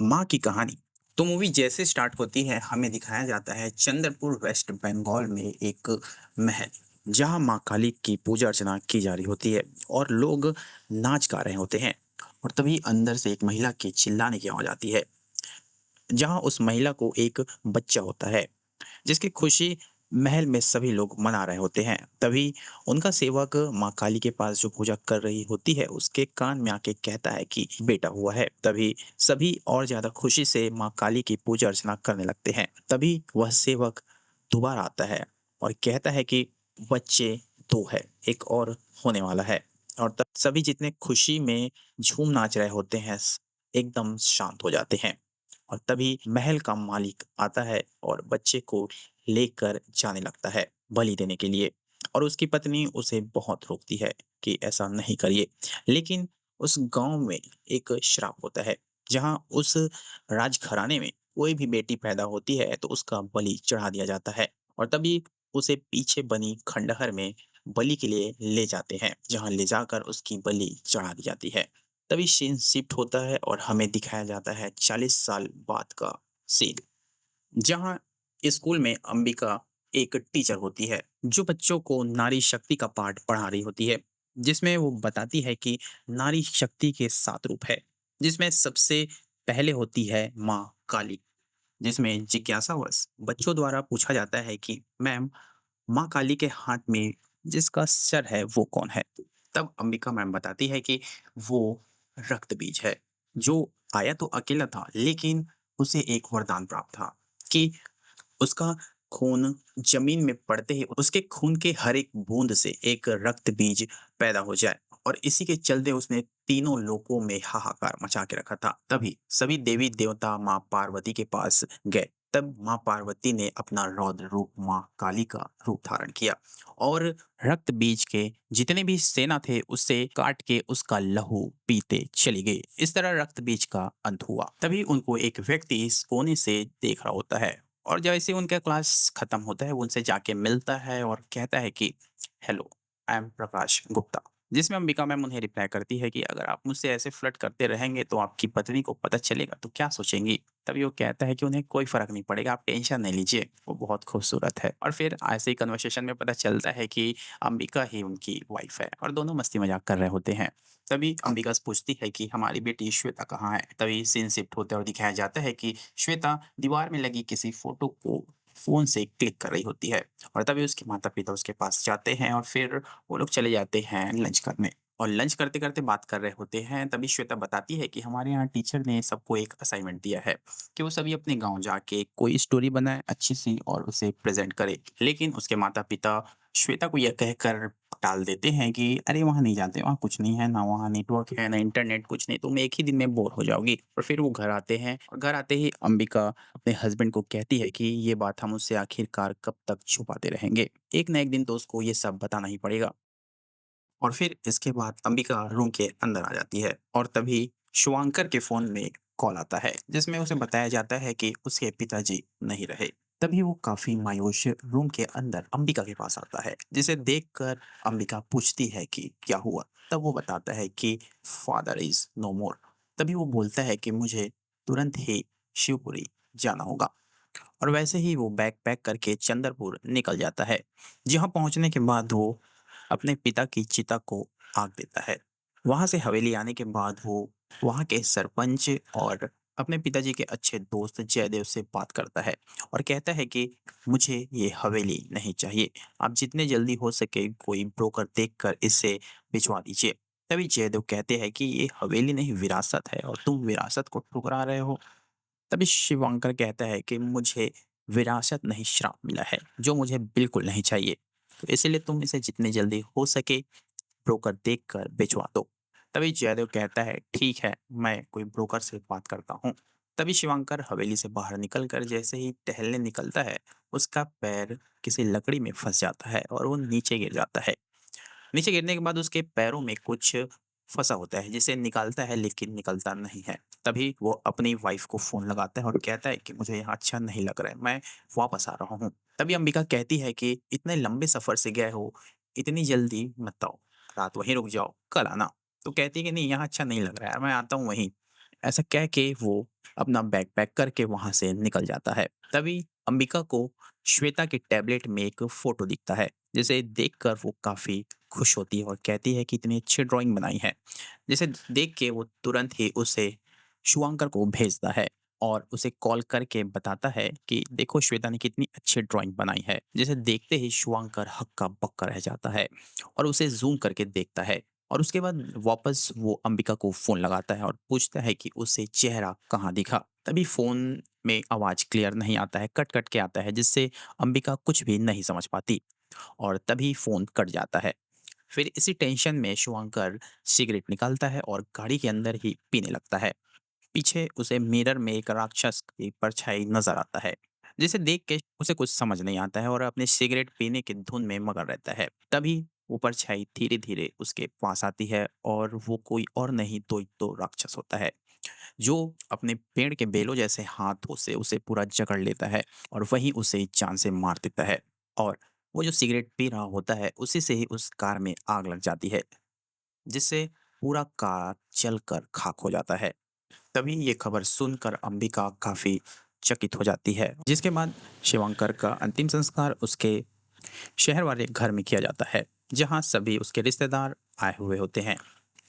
माँ की कहानी। तो मूवी जैसे स्टार्ट होती है हमें दिखाया जाता है चंद्रपुर वेस्ट बंगाल में एक महल, जहाँ माँ काली की पूजा अर्चना की जा रही होती है और लोग नाच गा रहे होते हैं। और तभी अंदर से एक महिला के चिल्लाने की आवाज आती है, जहाँ उस महिला को एक बच्चा होता है जिसकी खुशी महल में सभी लोग मना रहे होते हैं। तभी उनका सेवक माँ काली के पास जो पूजा कर रही होती है उसके कान में आके कहता है कि बेटा हुआ है। तभी सभी और ज्यादा खुशी से माँ काली की पूजा अर्चना करने लगते हैं। तभी वह सेवक दोबारा आता है और कहता है कि बच्चे दो है, एक और होने वाला है। और तब सभी जितने खुशी में झूम नाच रहे होते हैं एकदम शांत हो जाते हैं। और तभी महल का मालिक आता है और बच्चे को लेकर जाने लगता है बलि देने के लिए। और उसकी पत्नी उसे बहुत रोकती है कि ऐसा नहीं करिए। लेकिन उस गांव में एक श्राप होता है, जहां उस राजघराने में कोई भी बेटी पैदा होती है तो उसका बलि चढ़ा दिया जाता है। और तभी उसे पीछे बनी खंडहर में बलि के लिए ले जाते हैं, जहां ले जाकर उसकी बलि चढ़ा दी जाती है। तभी सीन शिफ्ट होता है और हमें दिखाया जाता है 40 साल बाद का सीन, जहाँ स्कूल में अंबिका एक टीचर होती है जो बच्चों को नारी शक्ति का पाठ पढ़ा रही होती है, जिसमें वो बताती है कि नारी शक्ति के 7 रूप है, जिसमें सबसे पहले होती है माँ काली। जिसमें जिज्ञासावश बच्चों द्वारा पूछा जाता है कि मैम, माँ काली के हाथ में जिसका सर है वो कौन है? तब अंबिका मैम बताती है कि वो रक्त बीज है, जो आया तो अकेला था लेकिन उसे एक वरदान प्राप्त था कि उसका खून जमीन में पड़ते ही उसके खून के हर एक बूंद से एक रक्त बीज पैदा हो जाए। और इसी के चलते उसने तीनों लोकों में हाहाकार मचा के रखा था। तभी सभी देवी देवता माँ पार्वती के पास गए। तब माँ पार्वती ने अपना रौद्र रूप माँ काली का रूप धारण किया और रक्त बीज के जितने भी सेना थे उससे काट के उसका लहू पीते चली गई। इस तरह रक्त बीज का अंत हुआ। तभी उनको एक व्यक्ति इस कोने से देख रहा होता है और जैसे ही उनका क्लास खत्म होता है वो उनसे जाके मिलता है और कहता है कि hello, I am Prakash Gupta. जिसमें अंबिका मैम उन्हें रिप्लाई करती है कि अगर आप मुझसे ऐसे फ्लर्ट करते रहेंगे तो आपकी पत्नी को पता चलेगा तो क्या सोचेंगी? तभी वो कहता है कि उन्हें कोई फर्क नहीं पड़ेगा, आप टेंशन नहीं लीजिए, वो बहुत खूबसूरत है। और फिर ऐसे ही कन्वर्सेशन में पता चलता है कि अंबिका ही उनकी वाइफ है और दोनों मस्ती मजाक कर रहे होते हैं। तभी अंबिका से पूछती है कि हमारी बेटी श्वेता कहाँ है? तभी सीन शिफ्ट होता है और दिखाया जाता है कि श्वेता दीवार में लगी किसी फोटो को फ़ोन से क्लिक कर रही होती है। और तभी उसके माता-पिता उसके पास जाते हैं और फिर वो लोग चले जाते हैं लंच करने। और लंच करते-करते बात कर रहे होते हैं, तभी श्वेता बताती है कि हमारे यहाँ टीचर ने सबको एक असाइनमेंट दिया है कि वो सभी अपने गाँव जाके कोई स्टोरी बनाएँ अच्छी-सी और उसे प्रेज़ेंट करें। लेकिन उसके माता-पिता श्वेता को यह कहकर टाल देते हैं कि अरे वहाँ नहीं जाते, वहाँ कुछ नहीं है, ना वहाँ नेटवर्क है, ना इंटरनेट, कुछ नहीं, तुम एक ही दिन में बोर हो जाओगी। और फिर वो घर आते हैं और घर आते ही अंबिका अपने हस्बैंड को कहती है कि ये बात हम उससे आखिरकार कब तक छुपाते रहेंगे। एक ना एक दिन तो उसको ये सब बताना ही पड़ेगा। और फिर इसके बाद अंबिका रूम के अंदर आ जाती है और तभी शुभांकर के फ़ोन में कॉल आता है, जिसमें उसे बताया जाता है कि उसके पिताजी नहीं रहे। तभी वो काफ़ी मायूस रूम के अंदर अंबिका के पास आता है, जिसे देखकर अंबिका पूछती है कि क्या हुआ? तब वो बताता है कि फादर इज़ नो मोर। तभी वो बोलता है कि मुझे तुरंत ही शिवपुरी जाना होगा। और वैसे ही वो बैग पैक करके चंद्रपुर निकल जाता है, जहाँ पहुँचने के बाद वो अपने पिता की चिता को आग देता है। वहाँ से हवेली आने के बाद वो वहाँ के सरपंच और अपने पिताजी के अच्छे दोस्त जयदेव से बात करता है और कहता है कि मुझे ये हवेली नहीं चाहिए। आप जितने जल्दी हो सके कोई ब्रोकर देखकर इसे भिजवा दीजिए। तभी जयदेव कहते हैं कि ये हवेली नहीं विरासत है और तुम विरासत को ठुकरा रहे हो। तभी शिवांकर कहता है कि मुझे विरासत नहीं श्राप मिला है, जो मुझे बिल्कुल नहीं चाहिए। तो इसीलिए तुम इसे जितनी जल्दी हो सके ब्रोकर देखकर भिजवा दो। तभी जयदेव कहता है ठीक है, मैं कोई ब्रोकर से बात करता हूँ। तभी शिवांकर हवेली से बाहर निकलकर जैसे ही टहलने निकलता है, उसका पैर किसी लकड़ी में फंस जाता है और वो नीचे गिर जाता है। नीचे गिरने के बाद उसके पैरों में कुछ फँसा होता है, जिसे निकालता है लेकिन निकलता नहीं है। तभी वो अपनी वाइफ़ को फ़ोन लगाता है और कहता है कि मुझे यहाँ अच्छा नहीं लग रहा है, मैं वापस आ रहा हूँ। तभी अंबिका कहती है कि इतने लंबे सफ़र से गए हो, इतनी जल्दी मत आओ, रात वहीं रुक जाओ, कल आना। तो कहती है कि नहीं यहाँ अच्छा नहीं लग रहा है यार, मैं आता हूँ वहीं। ऐसा कह के वो अपना बैग पैक करके वहाँ से निकल जाता है। तभी अंबिका को श्वेता के टैबलेट में एक फ़ोटो दिखता है, जिसे देखकर वो काफ़ी खुश होती है और कहती है कि इतनी अच्छी ड्राइंग बनाई है। जिसे देख के वो तुरंत ही उसे शुभंकर को भेजता है और उसे कॉल करके बताता है कि देखो श्वेता ने कितनी अच्छी ड्राइंग बनाई है। जिसे देखते ही शुभंकर हक्का बक्का रह जाता है और उसे ज़ूम करके देखता है और उसके बाद वापस वो अंबिका को फ़ोन लगाता है और पूछता है कि उसे चेहरा कहाँ दिखा। तभी फ़ोन में आवाज़ क्लियर नहीं आता है, कट-कट के आता है, जिससे अंबिका कुछ भी नहीं समझ पाती और तभी फ़ोन कट जाता है। फिर इसी टेंशन में शुभंकर सिगरेट निकालता है और गाड़ी के अंदर ही पीने लगता है। पीछे उसे मिरर में एक राक्षस की परछाई नजर आता है, जिसे देख के उसे कुछ समझ नहीं आता है और अपने सिगरेट पीने की धुन में मगन रहता है। तभी वो परछाई धीरे धीरे उसके पास आती है और वो कोई और नहीं तो राक्षस होता है, जो अपने पेड़ के बेलों जैसे हाथों से उसे पूरा जकड़ लेता है और वहीं उसे जान से मार देता है। और वो जो सिगरेट पी रहा होता है उसी से ही उस कार में आग लग जाती है, जिससे पूरा कार जलकर खाक हो जाता है। तभी ये खबर सुनकर अंबिका काफ़ी चकित हो जाती है, जिसके बाद शिवंकर का अंतिम संस्कार उसके शहर वाले घर में किया जाता है, जहाँ सभी उसके रिश्तेदार आए हुए होते हैं,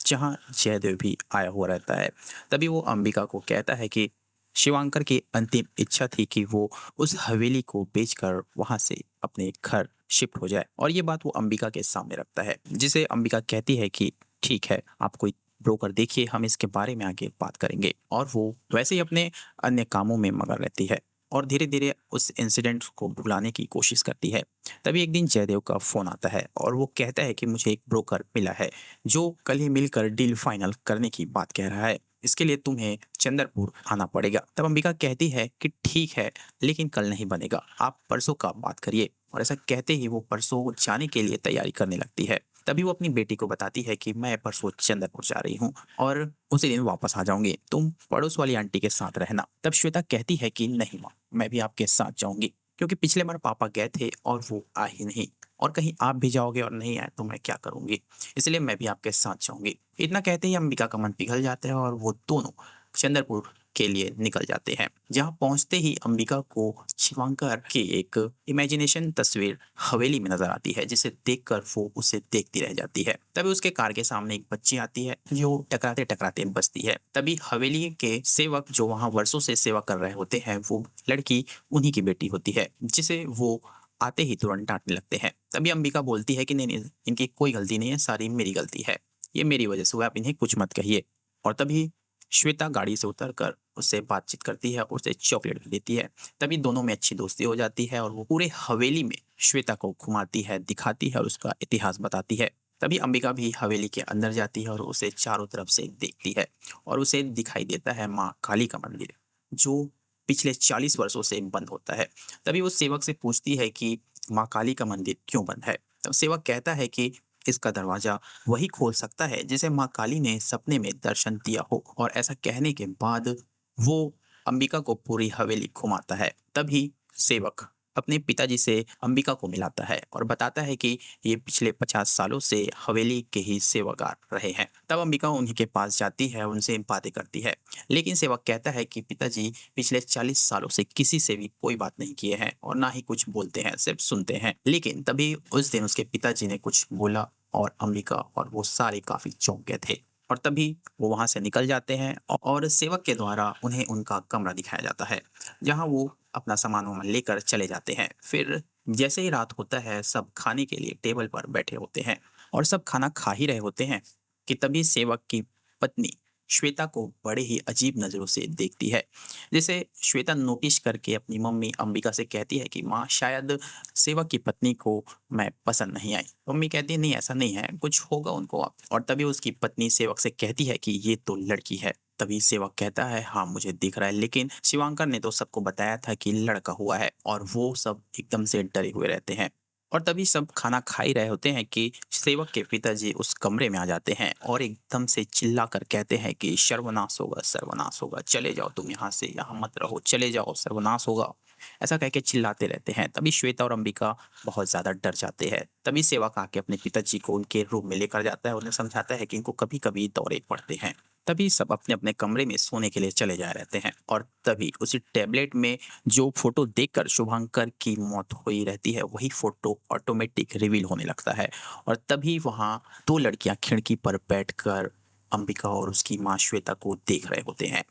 जहाँ जयदेव भी आया हुआ रहता है। तभी वो अंबिका को कहता है कि शिवांकर की अंतिम इच्छा थी कि वो उस हवेली को बेचकर वहाँ से अपने घर शिफ्ट हो जाए, और ये बात वो अंबिका के सामने रखता है, जिसे अंबिका कहती है कि ठीक है, आप कोई ब्रोकर देखिए, हम इसके बारे में आगे बात करेंगे। और वो वैसे ही अपने अन्य कामों में मगन रहती है और धीरे धीरे उस इंसिडेंट को भुलाने की कोशिश करती है। तभी एक दिन जयदेव का फोन आता है और वो कहता है कि मुझे एक ब्रोकर मिला है, जो कल ही मिलकर डील फाइनल करने की बात कह रहा है। इसके लिए तुम्हें चंद्रपुर आना पड़ेगा। तब अंबिका कहती है कि ठीक है, लेकिन कल नहीं बनेगा, आप परसों का बात करिए। और ऐसा कहते ही वो परसों जाने के लिए तैयारी करने लगती है। तभी वो अपनी बेटी को बताती है कि मैं परसों चंद्रपुर जा रही हूँ और उसी दिन वापस आ जाऊंगी, तुम पड़ोस वाली आंटी के साथ रहना। तब श्वेता कहती है कि नहीं माँ, मैं भी आपके साथ जाऊंगी, क्योंकि पिछले बार पापा गए थे और वो आ ही नहीं, और कहीं आप भी जाओगे और नहीं आए तो मैं क्या करूंगी, इसलिए मैं भी आपके साथ जाऊंगी। इतना कहते ही अंबिका का मन पिघल जाता है और वो दोनों चंद्रपुर के लिए निकल जाते हैं। जहां पहुंचते ही अंबिका को शिवांकर की एक इमेजिनेशन तस्वीर हवेली में नजर आती है, जिसे देखकर वो उसे देखती रह जाती है। तभी उसके कार के सामने एक बच्ची आती है, जो टकराते टकराते बचती है। तभी हवेली के सेवक जो वहां वर्षों से सेवा कर रहे होते हैं, वो लड़की उन्हीं की बेटी होती है, जिसे वो आते ही तुरंत डांटने लगते हैं। तभी अंबिका बोलती है कि नहीं नहीं, इनकी कोई गलती नहीं है, सारी मेरी गलती है, ये मेरी वजह से हुआ, आप इन्हें कुछ मत कहिए। और तभी श्वेता गाड़ी से उतरकर उससे बातचीत करती है और उसे चॉकलेट भी देती है। तभी दोनों में अच्छी दोस्ती हो जाती है और वो पूरे हवेली में श्वेता को घुमाती है, दिखाती है और उसका इतिहास बताती है। तभी अंबिका भी हवेली के अंदर जाती है और उसे चारों तरफ से देखती है और उसे दिखाई देता है माँ काली का मंदिर, जो पिछले 40 वर्षों से बंद होता है। तभी वो सेवक से पूछती है कि माँ काली का मंदिर क्यों बंद है। तब सेवक कहता है कि इसका दरवाजा वही खोल सकता है जिसे माँ काली ने सपने में दर्शन दिया हो। और ऐसा कहने के बाद वो अंबिका को पूरी हवेली घुमाता है। तभी सेवक अपने पिताजी से अंबिका को मिलाता है और बताता है कि ये पिछले 50 सालों से हवेली के ही सेवागार रहे हैं। तब अंबिका उन्हीं के पास जाती है, उनसे बातें करती है, लेकिन सेवक कहता है कि पिताजी पिछले 40 सालों से किसी से भी कोई बात नहीं किए हैं और ना ही कुछ बोलते हैं, सिर्फ सुनते हैं। लेकिन तभी उस दिन उसके पिताजी ने कुछ बोला और अंबिका और वो सारे काफी चौंक गए थे। और तभी वो वहां से निकल जाते हैं और सेवक के द्वारा उन्हें उनका कमरा दिखाया जाता है, जहां वो अपना सामान वामान लेकर चले जाते हैं। फिर जैसे ही रात होता है, सब खाने के लिए टेबल पर बैठे होते हैं और सब खाना खा ही रहे होते हैं कि तभी सेवक की पत्नी श्वेता को बड़े ही अजीब नजरों से देखती है, जिसे श्वेता नोटिस करके अपनी मम्मी अंबिका से कहती है कि माँ, शायद सेवक की पत्नी को मैं पसंद नहीं आई। मम्मी कहती है नहीं, ऐसा नहीं है, कुछ होगा उनको। और तभी उसकी पत्नी सेवक से कहती है कि ये तो लड़की है। तभी सेवक कहता है हाँ मुझे दिख रहा है, लेकिन शिवांकर ने तो सबको बताया था कि लड़का हुआ है। और वो सब एकदम से डरे हुए रहते हैं। और तभी सब खाना खा ही रहे होते हैं कि सेवक के पिताजी उस कमरे में आ जाते हैं और एकदम से चिल्ला कर कहते हैं कि सर्वनाश होगा, सर्वनाश होगा, चले जाओ तुम यहाँ से, यहाँ मत रहो, चले जाओ, सर्वनाश होगा। ऐसा कह के चिल्लाते रहते हैं। तभी श्वेता और अंबिका बहुत ज्यादा डर जाते हैं। तभी सेवक आके अपने पिताजी को उनके रूम में लेकर जाता है और उन्हें समझाता है कि इनको कभी कभी दौरे पड़ते हैं तभी सब अपने अपने कमरे में सोने के लिए चले जा रहते हैं और तभी उसी टैबलेट में जो फोटो देखकर शुभंकर की मौत हुई रहती है वही फोटो ऑटोमेटिक रिवील होने लगता है। और तभी वहाँ दो लड़कियां खिड़की पर बैठकर अंबिका और उसकी माँ श्वेता को देख रहे होते हैं,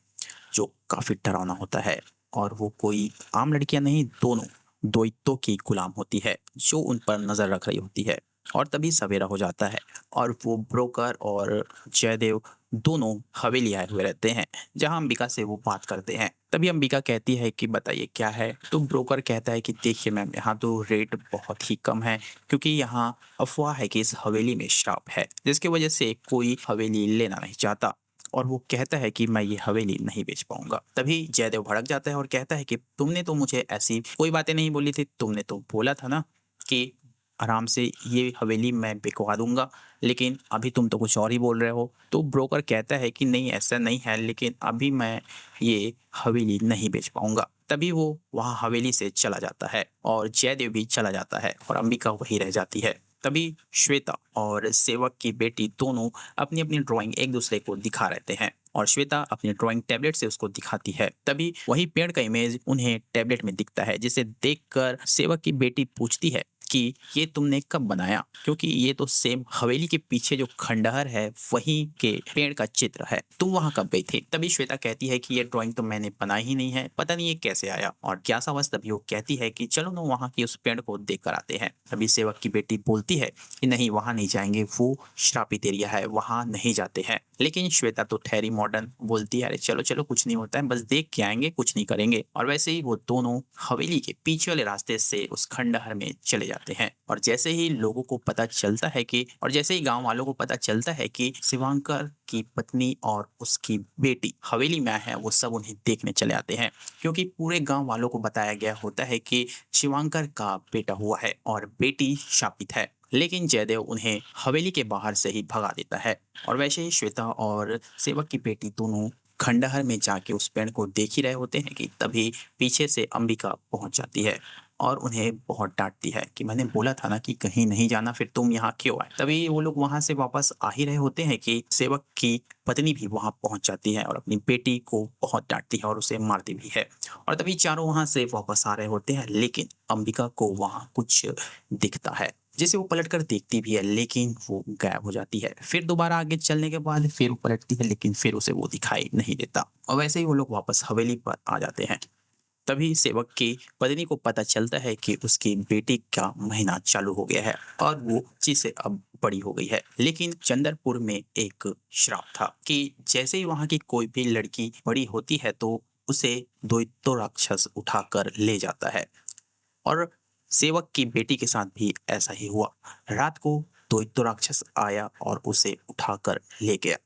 जो काफी डरावना होता है। और वो कोई आम लड़कियां नहीं, दोनों द्वैतों की गुलाम होती है जो उन पर नजर रख रही होती है। और तभी सवेरा हो जाता है और वो ब्रोकर और जयदेव दोनों हवेली आए हुए रहते हैं, जहां अंबिका से वो बात करते हैं। तभी अंबिका कहती है कि बताइए क्या है। तो ब्रोकर कहता है कि देखिए मैम, यहाँ तो रेट बहुत ही कम है, क्योंकि यहाँ अफवाह है कि इस हवेली में श्राप है, जिसकी वजह से कोई हवेली लेना नहीं चाहता। और वो कहता है कि मैं ये हवेली नहीं बेच पाऊंगा। तभी जयदेव भड़क जाता है और कहता है कि तुमने तो मुझे ऐसी कोई बातें नहीं बोली थी, तुमने तो बोला था ना कि आराम से ये हवेली मैं बिकवा दूंगा, लेकिन अभी तुम तो कुछ और ही बोल रहे हो। तो ब्रोकर कहता है कि नहीं ऐसा नहीं है, लेकिन अभी मैं ये हवेली नहीं बेच पाऊंगा। तभी वो वहाँ हवेली से चला जाता है और जयदेव भी चला जाता है और अंबिका वही रह जाती है। तभी श्वेता और सेवक की बेटी दोनों अपनी अपनी ड्राइंग एक दूसरे को दिखा रहते हैं और श्वेता अपनी ड्राइंग टैबलेट से उसको दिखाती है। तभी वही पेड़ का इमेज उन्हें टैबलेट में दिखता है, जिसे देखकर सेवक की बेटी पूछती है कि ये तुमने कब बनाया, क्योंकि ये तो सेम हवेली के पीछे जो खंडहर है वहीं के पेड़ का चित्र है, तुम वहां कब गई थी। तभी श्वेता कहती है कि ये ड्राइंग तो मैंने बनाई ही नहीं है, पता नहीं ये कैसे आया। और ज्ञासावश तभी वो कहती है कि चलो ना वहां की उस पेड़ को देख कर आते हैं। तभी सेवक की बेटी बोलती है कि नहीं, वहां नहीं जाएंगे, वो श्रापित एरिया है, वहां नहीं जाते हैं। लेकिन श्वेता तो ठहरी मॉडर्न, बोलती है अरे चलो चलो, कुछ नहीं होता है, बस देख के आएंगे, कुछ नहीं करेंगे। और वैसे ही वो दोनों हवेली के पीछे वाले रास्ते से उस खंडहर में चले जाते हैं। और जैसे ही लोगों को पता चलता है कि और जैसे ही गांव वालों को पता चलता है कि शिवांकर की पत्नी और उसकी बेटी हवेली में आए हैं, वो सब उन्हें देखने चले आते हैं, क्योंकि पूरे गांव वालों को बताया गया होता है कि शिवांकर का बेटा हुआ है और बेटी शापित है। लेकिन जयदेव उन्हें हवेली के बाहर से ही भगा देता है। और वैसे ही श्वेता और सेवक की बेटी दोनों खंडहर में जाके उस पेड़ को देख ही रहे होते हैं कि तभी पीछे से अंबिका पहुंच जाती है और उन्हें बहुत डांटती है कि मैंने बोला था ना कि कहीं नहीं जाना, फिर तुम यहाँ क्यों आए। तभी वो लोग वहां से वापस आ ही रहे होते हैं कि सेवक की पत्नी भी वहां पहुंच जाती है और अपनी बेटी को बहुत डांटती है और उसे मारती भी है। और तभी चारों वहां से वापस आ रहे होते हैं, लेकिन अंबिका को वहां कुछ दिखता है, जिसे वो पलटकर देखती भी है, लेकिन वो गायब हो जाती है। फिर दोबारा आगे चलने के बाद फिर वो पलटती है, लेकिन फिर उसे वो दिखाई नहीं देता। और वैसे ही वो लोग वापस हवेली पर आ जाते हैं। तभी सेवक की पत्नी को पता चलता है कि उसकी बेटी का महीना चालू हो गया है और वो 25 से अब बड़ी हो गई है। लेकिन चंद्रपुर में एक श्राप था कि जैसे ही वहां की कोई भी लड़की बड़ी होती है तो उसे दैत्य राक्षस उठाकर ले जाता है। और सेवक की बेटी के साथ भी ऐसा ही हुआ। रात को दैत्य राक्षस आया और उसे उठाकर ले गया।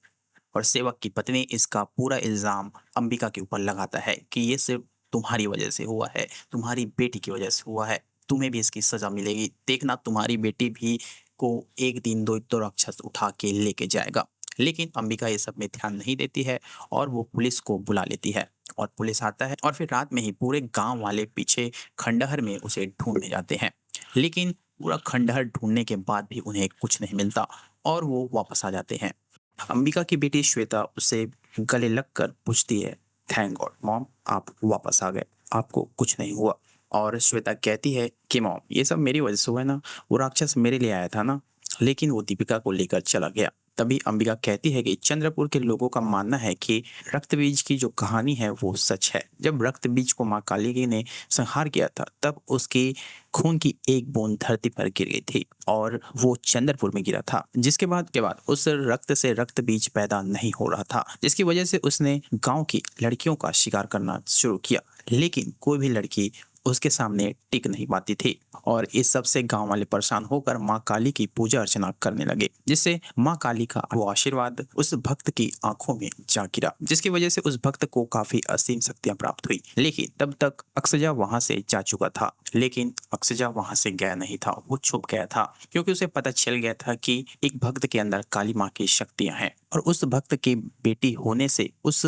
और सेवक की पत्नी इसका पूरा इल्जाम अंबिका के ऊपर लगाता है कि ये सिर्फ तुम्हारी वजह से हुआ है, तुम्हारी बेटी की वजह से हुआ है, तुम्हें भी इसकी सजा मिलेगी, देखना तुम्हारी बेटी भी को एक दिन दैत्य राक्षस उठा के लेके जाएगा। लेकिन अंबिका ये सब में ध्यान नहीं देती है और वो पुलिस को बुला लेती है। और पुलिस आता है और फिर रात में ही पूरे गांव वाले पीछे खंडहर में उसे ढूंढने जाते हैं। लेकिन पूरा खंडहर ढूंढने के बाद भी उन्हें कुछ नहीं मिलता और वो वापस आ जाते हैं। अंबिका की बेटी श्वेता उसे गले लगकर पूछती है, थैंक गॉड मॉम, आप वापस आ गए, आपको कुछ नहीं हुआ। और श्वेता कहती है कि मॉम, ये सब मेरी वजह से हुआ है ना, वो राक्षस मेरे लिए आया था ना, लेकिन वो दीपिका को लेकर चला गया। तभी अंबिका कहती है कि चंद्रपुर के लोगों का मानना है कि रक्त बीज की जो कहानी है वो सच है। जब रक्त बीज को माँ काली ने संहार किया था, तब उसकी खून की एक बूंद धरती पर गिर गई थी और वो चंद्रपुर में गिरा था, जिसके बाद उस रक्त से रक्त बीज पैदा नहीं हो रहा था, जिसकी वजह से उसने गांव की लड़कियों का शिकार करना शुरू किया। लेकिन कोई भी लड़की उसके सामने टिक नहीं पाती थी और इस सब से गांव वाले परेशान होकर माँ काली की पूजा अर्चना करने लगे, जिससे माँ काली का वो आशीर्वाद उस भक्त की आंखों में जा गिरा, जिसकी वजह से उस भक्त को काफी असीम शक्तियां प्राप्त हुई। लेकिन तब तक अक्षजा वहां से जा चुका था, लेकिन अक्षजा वहां से गया नहीं था, वो छुप गया था, क्योंकि उसे पता चल गया था कि एक भक्त के अंदर काली माँ की शक्तियां हैं और उस भक्त की बेटी होने से उस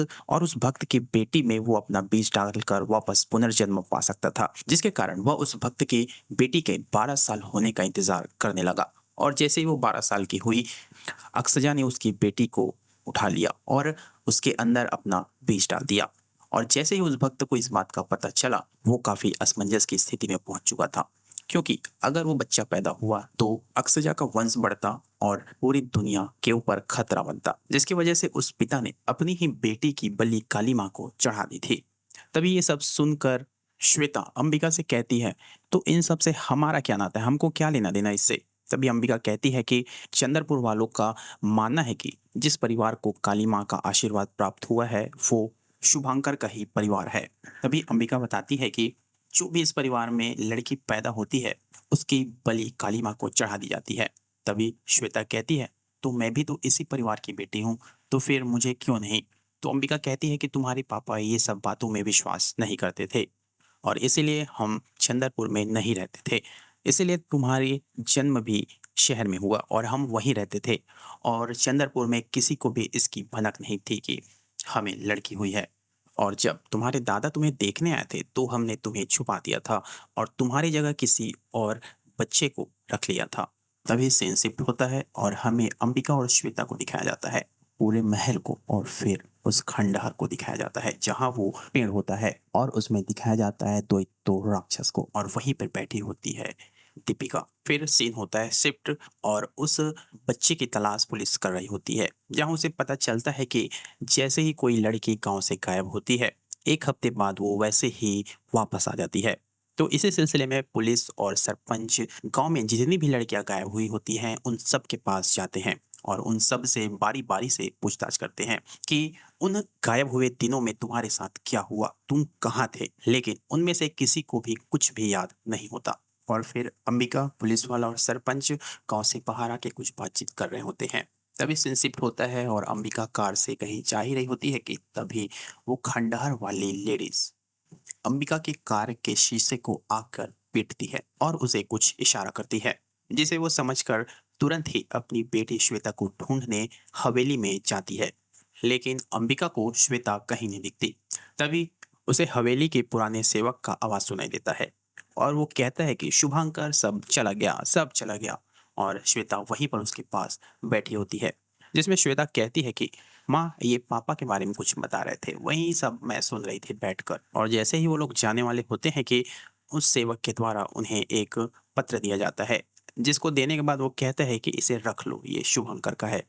भक्त की बेटी में वो अपना बीज डालकर वापस पुनर्जन्म पा सकता था, जिसके कारण वह उस भक्त की बेटी के 12 साल होने का इंतजार करने लगा। और जैसे ही वो 12 साल की हुई, अक्षजा ने उसकी बेटी को उठा लिया और उसके अंदर अपना बीज डाल दिया। और जैसे ही उस भक्त को इस बात का पता चला, वो काफी असमंजस की स्थिति में पहुंच चुका था, क्योंकि अगर वो बच्चा पैदा हुआ तो अक्षजा का वंश बढ़ता और पूरी दुनिया के ऊपर खतरा बनता, जिसकी वजह से उस पिता ने अपनी ही बेटी की बलि काली माँ को चढ़ा दी थी। तभी ये सब सुनकर श्वेता अंबिका से कहती है, तो इन सब से हमारा क्या नाता है, हमको क्या लेना देना इससे। तभी अंबिका कहती है कि चंद्रपुर वालों का मानना है कि जिस परिवार को काली माँ का आशीर्वाद प्राप्त हुआ है वो शुभांकर का ही परिवार है। तभी अंबिका बताती है कि जो भी इस परिवार में लड़की पैदा होती है उसकी बलि काली माँ को चढ़ा दी जाती है। तभी श्वेता कहती है, तो मैं भी तो इसी परिवार की बेटी हूँ, तो फिर मुझे क्यों नहीं। तो अंबिका कहती है कि तुम्हारे पापा ये सब बातों में विश्वास नहीं करते थे और इसीलिए हम चंद्रपुर में नहीं रहते थे, इसीलिए तुम्हारी जन्म भी शहर में हुआ और हम वहीं रहते थे, और चंद्रपुर में किसी को भी इसकी भनक नहीं थी कि हमें लड़की हुई है। और जब तुम्हारे दादा तुम्हें देखने आए थे तो हमने तुम्हें छुपा दिया था और तुम्हारी जगह किसी और बच्चे को रख लिया था। तभी सीन शिफ्ट होता है और हमें अंबिका और श्वेता को दिखाया जाता है, पूरे महल को, और फिर उस खंडहर को दिखाया जाता है जहाँ वो पेड़ होता है, और उसमें दिखाया जाता है दो राक्षस को, और वहीं पर बैठी होती है दीपिका। फिर सीन होता है शिफ्ट और उस बच्चे की तलाश पुलिस कर रही होती है, जहाँ उसे पता चलता है कि जैसे ही कोई लड़की गांव से गायब होती है, एक हफ्ते बाद वो वैसे ही वापस आ जाती है। तो इसी सिलसिले में पुलिस और सरपंच गांव में जितनी भी लड़कियां गायब हुई होती हैं उन सब के पास जाते हैं और उन सब से बारी बारी से पूछताछ करते हैं कि उन गायब हुए दिनों में तुम्हारे साथ क्या हुआ, तुम कहाँ थे। लेकिन उनमें से किसी को भी कुछ भी याद नहीं होता। और फिर अंबिका, पुलिस वाला और सरपंच गांव से बाहर आके कुछ बातचीत कर रहे होते हैं। तभी सीन शिफ्ट होता है और अंबिका कार से कहीं जा ही रही होती है कि तभी वो खंडहर वाली लेडीज अंबिका की कार के शीशे को आकर पीटती है और उसे कुछ इशारा करती है, जिसे वो समझकर तुरंत ही अपनी बेटी श्वेता को ढूंढने हवेली में जाती है। लेकिन अंबिका को श्वेता कहीं नहीं दिखती। तभी उसे हवेली के पुराने सेवक का आवाज सुनाई देता है और वो कहता है कि शुभांकर सब चला गया, सब चला गया। और श्वेता वहीं पर उसके पास बैठी होती है, जिसमें श्वेता कहती है कि माँ, ये पापा के बारे में कुछ बता रहे थे, वही सब मैं सुन रही थी बैठकर। और जैसे ही वो लोग जाने वाले होते हैं कि उस सेवक के द्वारा उन्हें एक पत्र दिया जाता है, जिसको देने के बाद वो कहता है कि इसे रख लो, ये शुभंकर का है।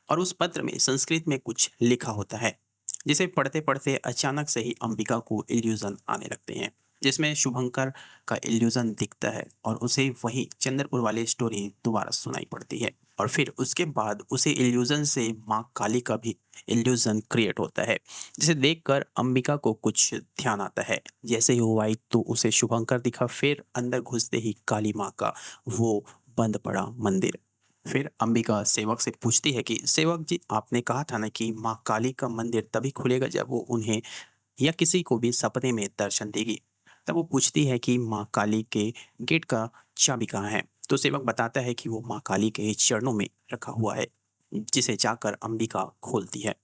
और उस पत्र में संस्कृत में कुछ लिखा होता है, जिसे पढ़ते पढ़ते अचानक से ही अंबिका को इल्यूजन आने लगते हैं, जिसमें शुभंकर का इल्यूजन दिखता है और उसे वही चंद्रपुर वाली स्टोरी दोबारा सुनाई पड़ती है। और फिर उसके बाद उसे इल्यूजन से माँ काली का भी इल्यूजन क्रिएट होता है, जिसे देखकर अंबिका को कुछ ध्यान आता है। जैसे ही वो आई तो उसे शुभंकर दिखा, फिर अंदर घुसते ही काली माँ का वो बंद पड़ा मंदिर। फिर अंबिका सेवक से पूछती है कि सेवक जी, आपने कहा था ना कि माँ काली का मंदिर तभी खुलेगा जब वो उन्हें या किसी को भी सपने में दर्शन देगी। तब वो पूछती है कि माँ काली के गेट का चाबी कहाँ है। तो सेवक बताता है कि वो माँ काली के चरणों में रखा हुआ है, जिसे जाकर अंबिका खोलती है।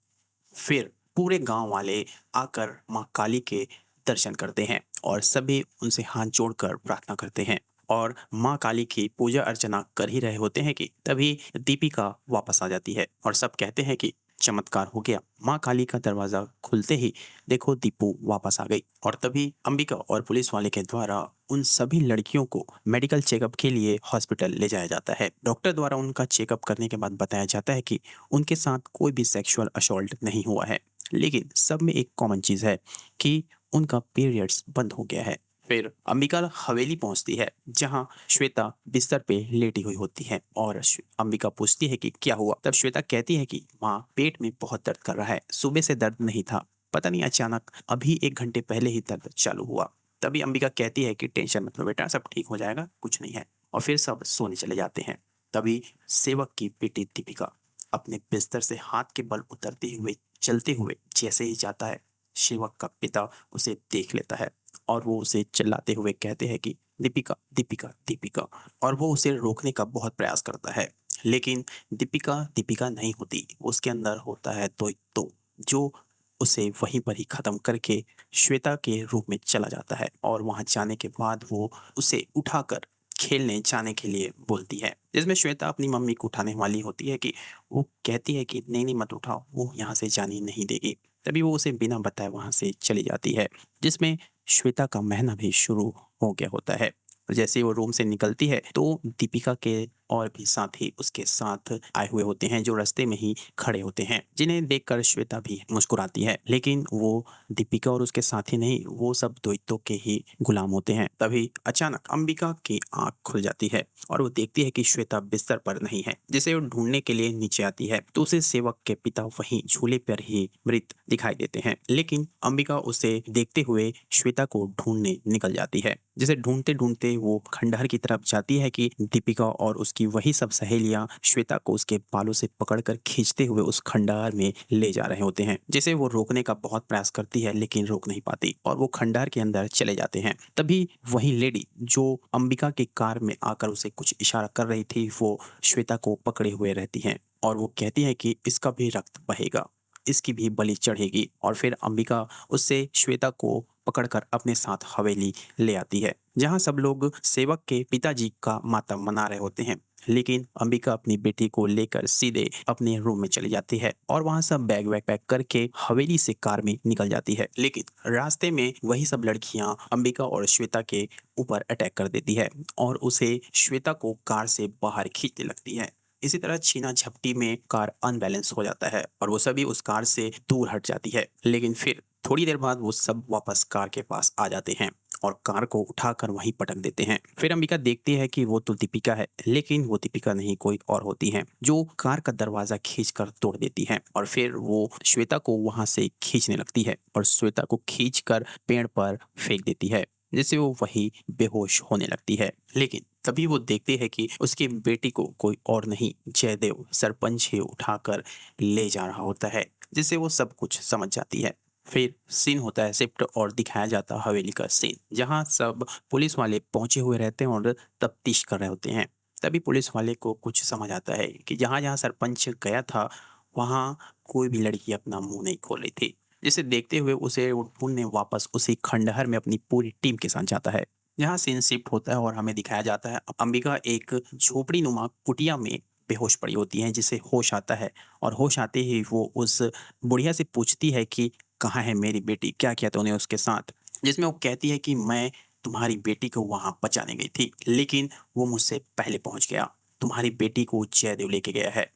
फिर पूरे गांव वाले आकर माँ काली के दर्शन करते हैं और सभी उनसे हाथ जोड़कर प्रार्थना करते हैं और माँ काली की पूजा अर्चना कर ही रहे होते हैं कि तभी दीपिका वापस आ जाती है और सब कहते हैं कि चमत्कार हो गया। माँ काली का दरवाजा खुलते ही देखो दीपू वापस आ गई। और तभी अंबिका और पुलिस वाले के द्वारा उन सभी लड़कियों को मेडिकल चेकअप के लिए हॉस्पिटल ले जाया जाता है। डॉक्टर द्वारा उनका चेकअप करने के बाद बताया जाता है कि उनके साथ कोई भी सेक्सुअल असॉल्ट नहीं हुआ है, लेकिन सब में एक कॉमन चीज है कि उनका पीरियड्स बंद हो गया है। फिर अंबिका हवेली पहुंचती है, जहां श्वेता बिस्तर पे लेटी हुई होती है और अंबिका पूछती है कि क्या हुआ। तब श्वेता कहती है कि माँ, पेट में बहुत दर्द कर रहा है, सुबह से दर्द नहीं था, पता नहीं अचानक अभी 1 घंटे पहले ही दर्द चालू हुआ। तभी अंबिका कहती है कि टेंशन मत लो बेटा, सब ठीक हो जाएगा, कुछ नहीं है। और फिर सब सोने चले जाते हैं। तभी सेवक की बेटी दीपिका अपने बिस्तर से हाथ के बल उतरते हुए चलते हुए जैसे ही जाता है, सेवक का पिता उसे देख लेता है और वो उसे चिल्लाते हुए कहते हैं कि दीपिका, दीपिका, दीपिका। और वो उसे रोकने का बहुत प्रयास करता है, लेकिन दीपिका दीपिका नहीं होती, उसके अंदर होता है तो जो उसे वहीं पर ही खत्म करके श्वेता के रूप में चला जाता है। और वहां जाने के बाद वो उसे उठाकर खेलने जाने के लिए बोलती है, जिसमें श्वेता अपनी मम्मी को उठाने वाली होती है कि वो कहती है कि नहीं नहीं मत उठाओ, वो यहाँ से जाने नहीं देगी। तभी वो उसे बिना बताए वहाँ से चली जाती है, जिसमें श्वेता का महीना भी शुरू हो गया होता है। और जैसे ही वो रूम से निकलती है तो दीपिका के और भी साथी उसके साथ आए हुए होते हैं, जो रास्ते में ही खड़े होते हैं, जिन्हें देखकर श्वेता भी मुस्कुराती है। लेकिन वो दीपिका और उसके साथी नहीं, वो सब द्वैतों के ही गुलाम होते हैं। तभी अचानक अंबिका की आंख खुल जाती है और वो देखती है कि श्वेता बिस्तर पर नहीं है, जिसे वो ढूंढने के लिए नीचे आती है तो उसे सेवक के पिता वहीं झूले पर ही मृत दिखाई देते हैं। लेकिन अंबिका उसे देखते हुए श्वेता को ढूंढने निकल जाती है, जिसे ढूंढते ढूंढते वो खंडहर की तरफ जाती है कि दीपिका और उसकी वही सब सहेलियां श्वेता को उसके बालों से पकड़कर खींचते हुए उस खंडहर में ले जा रहे होते हैं, जिसे वो रोकने का बहुत प्रयास करती है लेकिन रोक नहीं पाती और वो खंडहर के अंदर चले जाते हैं। तभी वही लेडी जो अंबिका की कार में आकर उसे कुछ इशारा कर रही थी, वो श्वेता को पकड़े हुए रहती हैं और वो कहती है कि इसका भी रक्त बहेगा, इसकी भी बलि चढ़ेगी। और फिर अंबिका उससे श्वेता को पकड़कर अपने साथ हवेली ले आती है, जहां सब लोग सेवक के पिताजी का मातम मना रहे होते हैं। लेकिन अंबिका अपनी बेटी को लेकर सीधे अपने रूम में चली जाती है और वहां सब बैग वैग पैक करके हवेली से कार में निकल जाती है। लेकिन रास्ते में वही सब लड़कियां अंबिका और श्वेता के ऊपर अटैक कर देती है और उसे श्वेता को कार से बाहर खींचने लगती है। इसी तरह छीना झपटी में कार अनबैलेंस हो जाता है और वो सभी उस कार से दूर हट जाती है। लेकिन फिर थोड़ी देर बाद वो सब वापस कार के पास आ जाते हैं और कार को उठाकर वहीं पटक देते हैं। फिर अंबिका देखती है कि वो तो दीपिका है, लेकिन वो दीपिका नहीं कोई और होती है, जो कार का दरवाजा खींचकर तोड़ देती है और फिर वो श्वेता को वहां से खींचने लगती है और श्वेता को खींचकर पेड़ पर फेंक देती है, जिससे वो वही बेहोश होने लगती है। लेकिन तभी वो देखती है कि उसकी बेटी को कोई और नहीं, जयदेव सरपंच ही उठाकर ले जा रहा होता है, जिससे वो सब कुछ समझ जाती है। फिर सीन होता है शिफ्ट और दिखाया जाता है हवेली का सीन, जहां सब पुलिस वाले पहुंचे हुए रहते हैं और तफ्तीश कर रहे होते हैं। तभी पुलिस वाले को कुछ समझ आता है कि जहां जहां सरपंच गया था वहां कोई भी लड़की अपना मुंह नहीं खोल रही थी, जिसे देखते हुए उसे वो ढूंढने वापस उसी खंडहर में अपनी पूरी टीम के साथ जाता है। यहाँ सीन शिफ्ट होता है और हमें दिखाया जाता है अंबिका एक झोपड़ी नुमा कुटिया में बेहोश पड़ी होती है, जिसे होश आता है और होश आते ही वो उस बुढ़िया से पूछती है कि कहाँ है मेरी बेटी, क्या किया तूने उसके साथ। जिसमें वो कहती है कि मैं तुम्हारी बेटी को वहां बचाने गई थी, लेकिन वो मुझसे पहले पहुंच गया, तुम्हारी बेटी को जयदेव लेके गया है।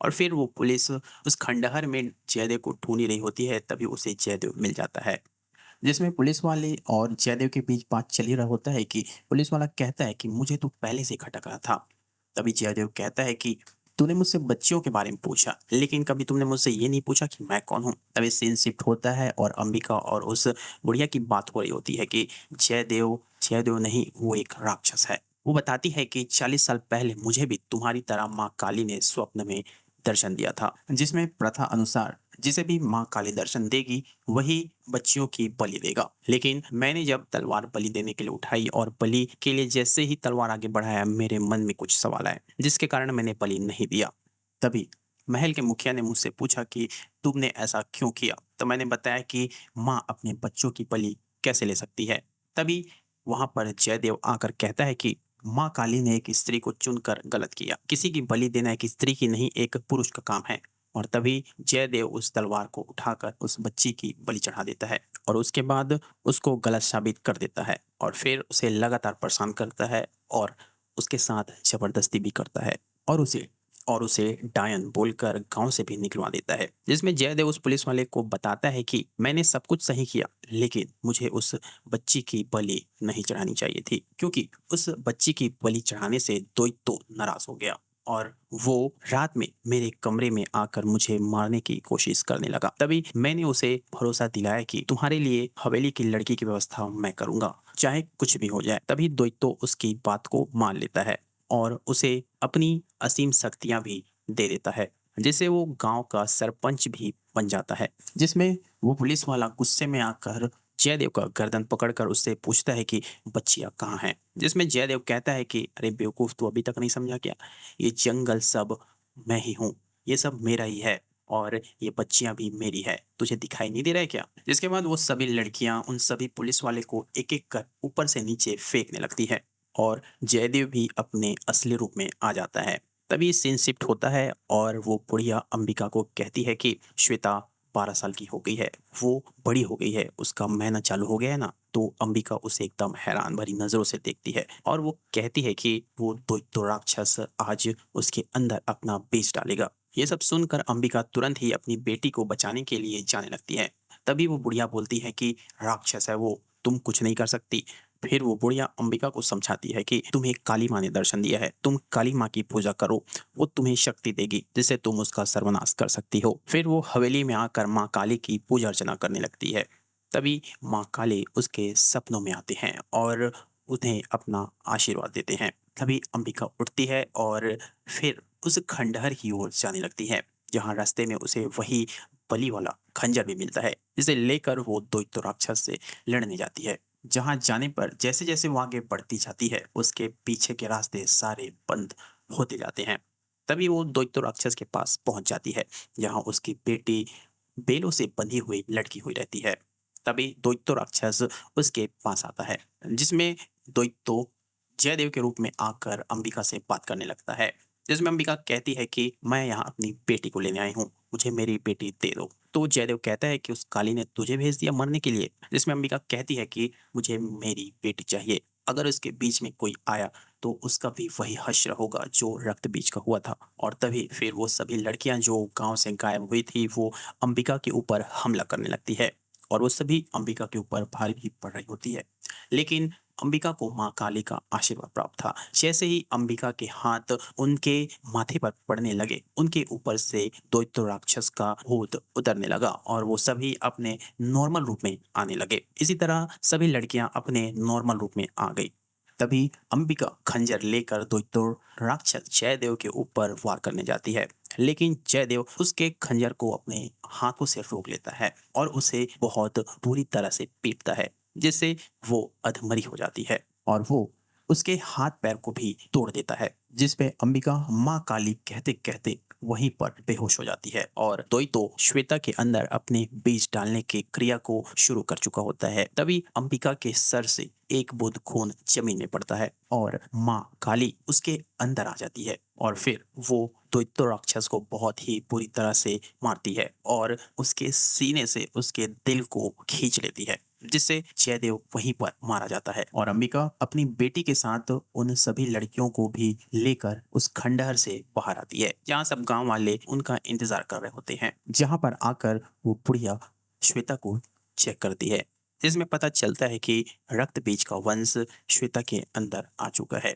और फिर वो पुलिस उस खंडहर में जयदेव को ढूंढ रही होती है, तभी उसे जयदेव मिल जाता है, जिसमें पुलिस वाले और जयदेव के बीच बात चल ही रहा होता है कि पुलिस वाला कहता है कि मुझे तो पहले से खटक रहा था। तभी जयदेव कहता है कि तूने मुझसे बच्चियों के बारे में पूछा, लेकिन कभी तुमने मुझसे ये नहीं पूछा कि मैं कौन हूँ। तभी सीन शिफ्ट होता है और अंबिका और उस बुढ़िया की बात हो रही होती है कि जयदेव जयदेव नहीं, वो एक राक्षस है। वो बताती है कि 40 साल पहले मुझे भी तुम्हारी तरह माँ काली ने स्वप्न में दर्शन दिया था, जिसमें प्रथा अनुसार जिसे भी माँ काली दर्शन देगी वही बच्चियों की बलि देगा। लेकिन मैंने जब तलवार बलि देने के लिए उठाई और बलि के लिए जैसे ही तलवार आगे बढ़ाया, मेरे मन में कुछ सवाल आए, जिसके कारण मैंने बलि नहीं दिया। तभी महल के मुखिया ने मुझसे पूछा कि तुमने ऐसा क्यों किया, तो मैंने बताया कि माँ अपने बच्चों की बलि कैसे ले सकती है। तभी वहां पर जयदेव आकर कहता है कि माँ काली ने एक स्त्री को चुनकर गलत किया, किसी की बलि देना एक स्त्री की नहीं, एक पुरुष का काम है। और तभी जयदेव उस तलवार को उठाकर उस बच्ची की बलि चढ़ा देता है और उसके बाद उसको गलत साबित कर देता है और फिर उसे लगातार परेशान करता है और उसके साथ जबरदस्ती भी करता है और उसे डायन बोलकर गांव से भी निकलवा देता है। जिसमें जयदेव उस पुलिस वाले को बताता है कि मैंने सब कुछ सही किया, लेकिन मुझे उस बच्ची की बलि नहीं चढ़ानी चाहिए थी, क्योंकि उस बच्ची की बलि चढ़ाने से तो नाराज हो गया और वो रात में मेरे कमरे में आकर मुझे मारने की कोशिश करने लगा। तभी मैंने उसे भरोसा दिलाया कि तुम्हारे लिए हवेली की लड़की की व्यवस्था मैं करूंगा, चाहे कुछ भी हो जाए। तभी द्वैतो उसकी बात को मान लेता है और उसे अपनी असीम शक्तियां भी दे देता है, जिससे वो गांव का सरपंच भी बन जाता है। जिसमें वो पुलिस वाला गुस्से में आकर जयदेव का गर्दन पकड़कर उससे पूछता है कि बच्चियां कहाँ हैं। जिसमें जयदेव कहता है कि अरे बेवकूफ, तू अभी तक नहीं समझा क्या, ये जंगल सब मैं ही हूँ, ये सब मेरा ही है और ये बच्चियां भी मेरी है, तुझे दिखाई नहीं दे रहा है क्या। जिसके बाद वो सभी लड़कियां उन सभी पुलिस वाले को एक एक कर ऊपर से नीचे फेंकने लगती है और जयदेव भी अपने असली रूप में आ जाता है। तभी सीन शिफ्ट होता है और वो बुढ़िया अंबिका को कहती है कि श्वेता 12 साल की हो गई है, वो बड़ी हो गई है, उसका महीना चालू हो गया है ना। तो अंबिका उसे एकदम हैरान भरी नजरों से देखती है और वो कहती है कि वो दैत्य राक्षस आज उसके अंदर अपना बीज डालेगा। ये सब सुनकर अंबिका तुरंत ही अपनी बेटी को बचाने के लिए जाने लगती है। तभी वो बुढ़िया बोलती है कि राक्षस है वो, तुम कुछ नहीं कर सकती। फिर वो बुढ़िया अंबिका को समझाती है कि तुम्हें काली माँ ने दर्शन दिया है, तुम काली माँ की पूजा करो, वो तुम्हें शक्ति देगी जिससे तुम उसका सर्वनाश कर सकती हो। फिर वो हवेली में आकर माँ काली की पूजा अर्चना करने लगती है। तभी माँ काली उसके सपनों में आते हैं और उन्हें अपना आशीर्वाद देते हैं। तभी अंबिका उठती है और फिर उस खंडहर की ओर जाने लगती है, जहाँ रास्ते में उसे वही बलि वाला खंजर भी मिलता है, जिसे लेकर वो दैत्य राक्षस से लड़ने जाती है। जहाँ जाने पर जैसे जैसे वो आगे बढ़ती जाती है, उसके पीछे के रास्ते सारे बंद होते जाते हैं। तभी वो दैत्य राक्षस के पास पहुंच जाती है, जहाँ उसकी बेटी बेलों से बंधी हुई लटकी हुई रहती है। तभी दैत्य राक्षस उसके पास आता है, जिसमें दैत्य जयदेव के रूप में आकर अंबिका से बात करने लगता है। जिसमें अंबिका कहती है कि मैं यहाँ अपनी बेटी को लेने आई हूँ, मुझे मेरी बेटी दे दो। तो जयदेव कहता है कि उस काली ने तुझे भेज दिया मरने के लिए। जिसमें अंबिका कहती है कि मुझे मेरी बेटी चाहिए, अगर उसके बीच में कोई आया तो उसका भी वही हश्र होगा जो रक्त बीज का हुआ था। और तभी फिर वो सभी लड़कियां जो गांव से गायब हुई थी, वो अंबिका के ऊपर हमला करने लगती है और वो सभी अंबिका के ऊपर भारी भी पड़ रही होती है। लेकिन अंबिका को माँ काली का आशीर्वाद प्राप्त था। जैसे ही अंबिका के हाथ उनके माथे पर पड़ने लगे, उनके ऊपर से दैत्य राक्षस का भूत उतरने लगा और वो सभी अपने नॉर्मल रूप में आने लगे। इसी तरह सभी लड़कियां अपने नॉर्मल रूप में आ गई। तभी अंबिका खंजर लेकर दैत्य राक्षस जयदेव के ऊपर वार करने जाती है, लेकिन जयदेव उसके खंजर को अपने हाथों से रोक लेता है और उसे बहुत बुरी तरह से पीटता है, जिससे वो अधमरी हो जाती है और वो उसके हाथ पैर को भी तोड़ देता है। जिस पे अंबिका माँ काली कहते कहते वहीं पर बेहोश हो जाती है और तो श्वेता के अंदर अपने बीज डालने की क्रिया को शुरू कर चुका होता है। तभी अंबिका के सर से एक बूंद खून जमीन में पड़ता है और माँ काली उसके अंदर आ जाती है और फिर वो दैत्य राक्षस को बहुत ही बुरी तरह से मारती है और उसके सीने से उसके दिल को खींच लेती है, जिससे जयदेव वहीं पर मारा जाता है। और अंबिका अपनी बेटी के साथ उन सभी लड़कियों को भी लेकर उस खंडहर से बाहर आती है, जहाँ सब गांव वाले उनका इंतजार कर रहे होते हैं। जहाँ पर आकर वो बुढ़िया श्वेता को चेक करती है, जिसमें पता चलता है कि रक्त बीज का वंश श्वेता के अंदर आ चुका है।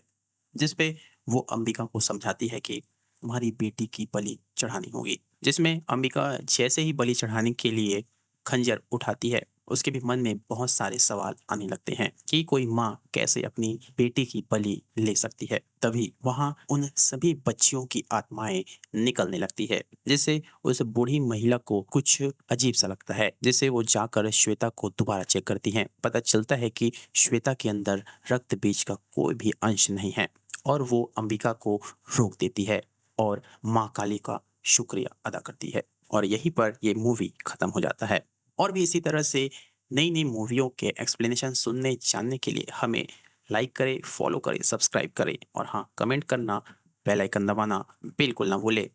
जिस पे वो अंबिका को समझाती है कि तुम्हारी बेटी की बलि चढ़ानी होगी। जिसमें अंबिका जैसे ही बलि चढ़ाने के लिए खंजर उठाती है, उसके भी मन में बहुत सारे सवाल आने लगते हैं कि कोई माँ कैसे अपनी बेटी की बलि ले सकती है। तभी वहां उन सभी बच्चियों की आत्माएं निकलने लगती है, जिससे उस बूढ़ी महिला को कुछ अजीब सा लगता है। जिससे वो जाकर श्वेता को दोबारा चेक करती हैं। पता चलता है कि श्वेता के अंदर रक्त बीज का कोई भी अंश नहीं है और वो अंबिका को रोक देती है और माँ काली का शुक्रिया अदा करती है। और यहीं पर ये मूवी खत्म हो जाता है। और भी इसी तरह से नई नई मूवियों के एक्सप्लेनेशन सुनने जानने के लिए हमें लाइक करें, फॉलो करें, सब्सक्राइब करें और हाँ, कमेंट करना, बेल आइकन दबाना बिल्कुल ना भूलें।